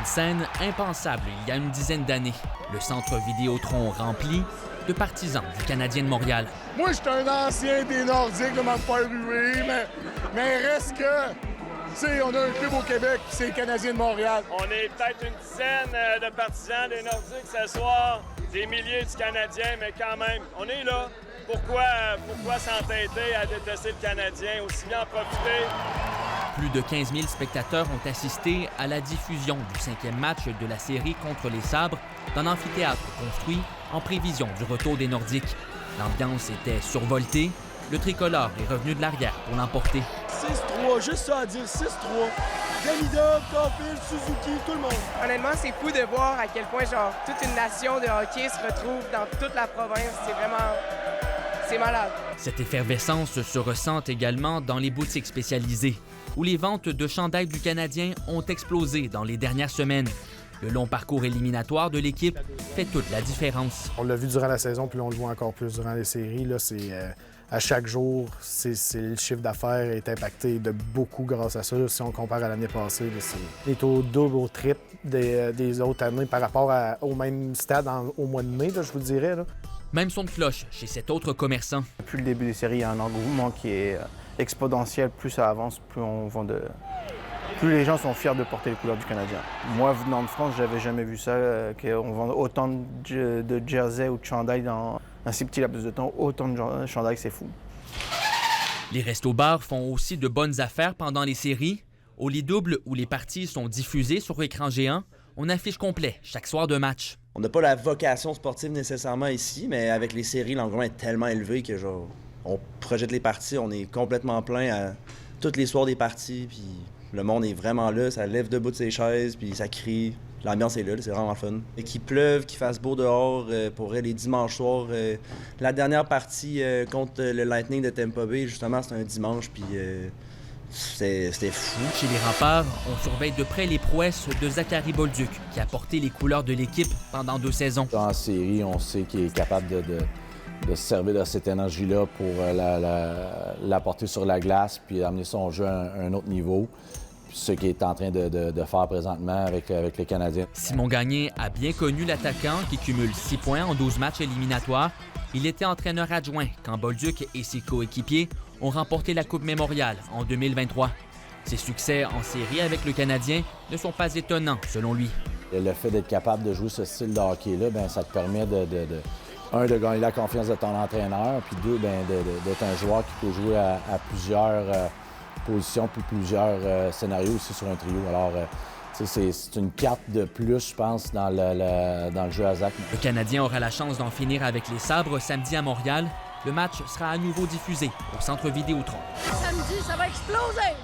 Une scène impensable il y a une dizaine d'années. Le centre Vidéotron rempli de partisans du Canadien de Montréal. Moi, je suis un ancien des Nordiques de ma faire ruer, mais reste que, tu sais, on a un club au Québec, c'est le Canadien de Montréal. On est peut-être une dizaine de partisans des Nordiques ce soir, des milliers du Canadien, mais quand même, on est là. Pourquoi s'entêter à détester le Canadien, aussi bien en profiter? Plus de 15 000 spectateurs ont assisté à la diffusion du 5e match de la série contre les Sabres dans l'amphithéâtre construit en prévision du retour des Nordiques. L'ambiance était survoltée. Le tricolore est revenu de l'arrière pour l'emporter. 6-3, juste ça à dire, 6-3. Damida, Caulfield, Suzuki, tout le monde. Honnêtement, c'est fou de voir à quel point genre toute une nation de hockey se retrouve dans toute la province. C'est malade. Cette effervescence se ressent également dans les boutiques spécialisées, où les ventes de chandails du Canadien ont explosé dans les dernières semaines. Le long parcours éliminatoire de l'équipe fait toute la différence. On l'a vu durant la saison, puis on le voit encore plus durant les séries. Là, à chaque jour, le chiffre d'affaires est impacté de beaucoup grâce à ça. Si on compare à l'année passée, on est au double, au triple des autres années par rapport au même stade au mois de mai, là, je vous dirais. Là. Même son de cloche chez cet autre commerçant. Depuis le début des séries, il y a un engouement qui est exponentiel. Plus ça avance, plus les gens sont fiers de porter les couleurs du Canadien. Moi, venant de France, j'avais jamais vu ça, qu'on vend autant de jerseys ou de chandails dans un si petit laps de temps, autant de chandails, c'est fou. Les restos-bars font aussi de bonnes affaires pendant les séries. Au lit double où les parties sont diffusées sur écran géant, on affiche complet chaque soir de match. On n'a pas la vocation sportive nécessairement ici, mais avec les séries, l'engouement est tellement élevé que genre, on projette les parties, on est complètement plein à tous les soirs des parties, puis le monde est vraiment là, ça lève debout de ses chaises, puis ça crie. L'ambiance est là, c'est vraiment fun. Et qu'il pleuve, qu'il fasse beau dehors, pour les dimanches soirs. La dernière partie contre le Lightning de Tampa Bay, justement, c'était un dimanche, puis c'était fou. Chez les Remparts, on surveille de près les prouesses de Zachary Bolduc, qui a porté les couleurs de l'équipe pendant 2 saisons. Dans la série, on sait qu'il est capable de se servir de cette énergie-là pour la porter sur la glace puis amener son jeu à un autre niveau. Ce qu'il est en train de faire présentement avec les Canadiens. Simon Gagné a bien connu l'attaquant qui cumule 6 points en 12 matchs éliminatoires. Il était entraîneur adjoint quand Bolduc et ses coéquipiers ont remporté la Coupe Mémorial en 2023. Ses succès en série avec le Canadien ne sont pas étonnants, selon lui. Le fait d'être capable de jouer ce style de hockey-là, bien, ça te permet de gagner la confiance de ton entraîneur, puis d'être un joueur qui peut jouer à plusieurs positions, puis plusieurs scénarios aussi sur un trio. Alors, c'est une carte de plus, je pense, dans le jeu à Zach. Le Canadien aura la chance d'en finir avec les Sabres samedi à Montréal. Le match sera à nouveau diffusé au centre Vidéotron. Samedi, ça va exploser!